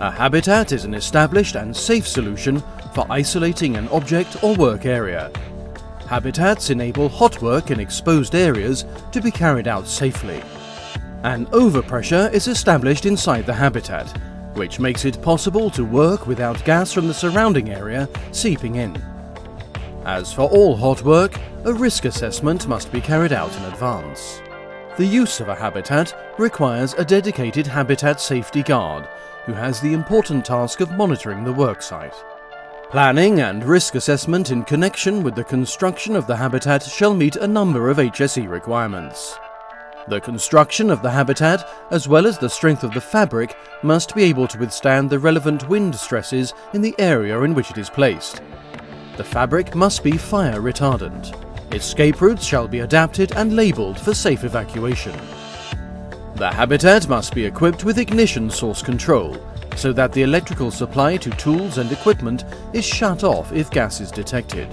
A habitat is an established and safe solution for isolating an object or work area. Habitats enable hot work in exposed areas to be carried out safely. An overpressure is established inside the habitat, which makes it possible to work without gas from the surrounding area seeping in. As for all hot work, a risk assessment must be carried out in advance. The use of a habitat requires a dedicated habitat safety guard who has the important task of monitoring the worksite. Planning and risk assessment in connection with the construction of the habitat shall meet a number of HSE requirements. The construction of the habitat, as well as the strength of the fabric, must be able to withstand the relevant wind stresses in the area in which it is placed. The fabric must be fire retardant. Escape routes shall be adapted and labelled for safe evacuation. The habitat must be equipped with ignition source control, so that the electrical supply to tools and equipment is shut off if gas is detected.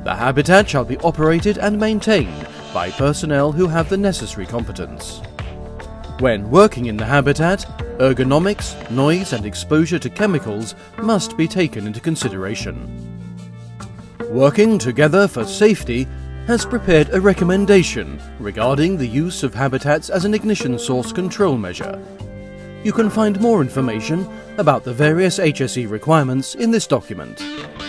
The habitat shall be operated and maintained by personnel who have the necessary competence. When working in the habitat, ergonomics, noise and exposure to chemicals must be taken into consideration. Working Together for Safety has prepared a recommendation regarding the use of habitats as an ignition source control measure. You can find more information about the various HSE requirements in this document.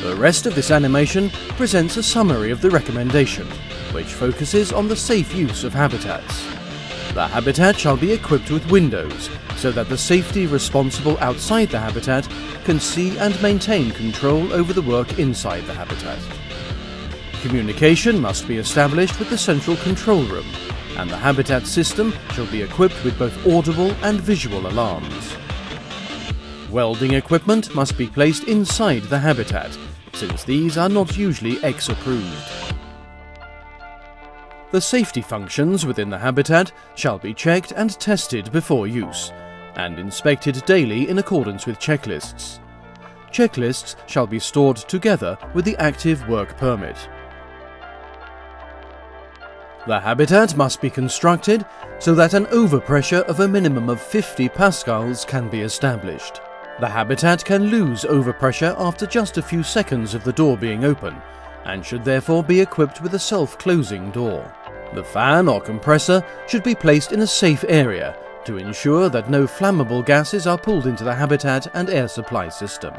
The rest of this animation presents a summary of the recommendation, which focuses on the safe use of habitats. The habitat shall be equipped with windows, so that the safety responsible outside the habitat can see and maintain control over the work inside the habitat. Communication must be established with the central control room, and the habitat system shall be equipped with both audible and visual alarms. Welding equipment must be placed inside the habitat, since these are not usually X-approved. The safety functions within the habitat shall be checked and tested before use, and inspected daily in accordance with checklists. Checklists shall be stored together with the active work permit. The habitat must be constructed so that an overpressure of a minimum of 50 pascals can be established. The habitat can lose overpressure after just a few seconds of the door being open, and should therefore be equipped with a self-closing door. The fan or compressor should be placed in a safe area to ensure that no flammable gases are pulled into the habitat and air supply system.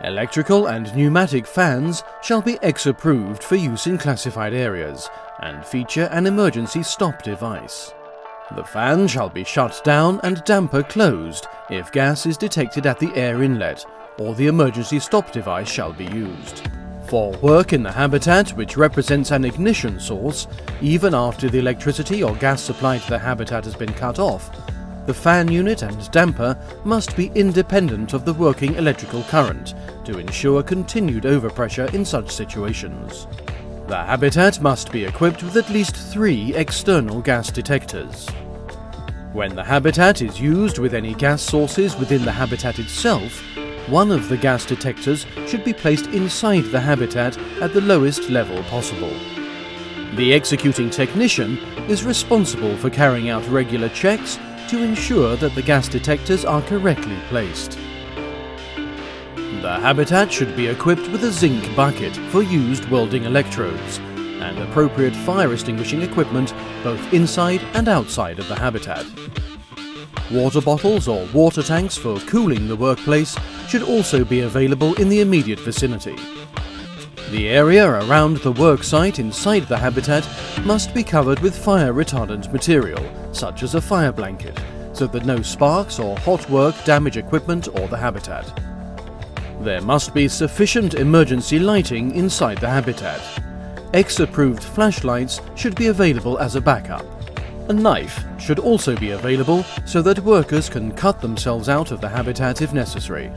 Electrical and pneumatic fans shall be X-approved for use in classified areas and feature an emergency stop device. The fan shall be shut down and damper closed if gas is detected at the air inlet, or the emergency stop device shall be used. For work in the habitat which represents an ignition source, even after the electricity or gas supply to the habitat has been cut off, the fan unit and damper must be independent of the working electrical current to ensure continued overpressure in such situations. The habitat must be equipped with at least 3 external gas detectors. When the habitat is used with any gas sources within the habitat itself, one of the gas detectors should be placed inside the habitat at the lowest level possible. The executing technician is responsible for carrying out regular checks to ensure that the gas detectors are correctly placed. The habitat should be equipped with a zinc bucket for used welding electrodes and appropriate fire extinguishing equipment both inside and outside of the habitat. Water bottles or water tanks for cooling the workplace should also be available in the immediate vicinity. The area around the work site inside the habitat must be covered with fire retardant material, such as a fire blanket, so that no sparks or hot work damage equipment or the habitat. There must be sufficient emergency lighting inside the habitat. X-approved flashlights should be available as a backup. A knife should also be available so that workers can cut themselves out of the habitat if necessary.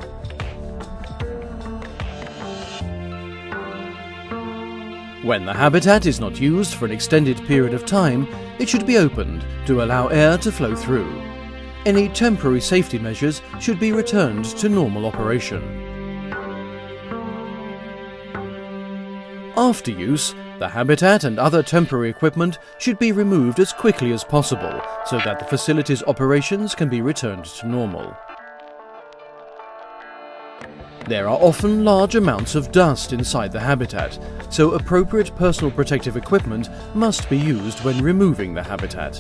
When the habitat is not used for an extended period of time, it should be opened to allow air to flow through. Any temporary safety measures should be returned to normal operation. After use, The habitat and other temporary equipment should be removed as quickly as possible so that the facility's operations can be returned to normal. There are often large amounts of dust inside the habitat, so appropriate personal protective equipment must be used when removing the habitat.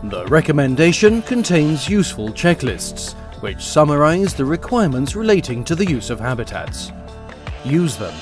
The recommendation contains useful checklists, which summarize the requirements relating to the use of habitats. Use them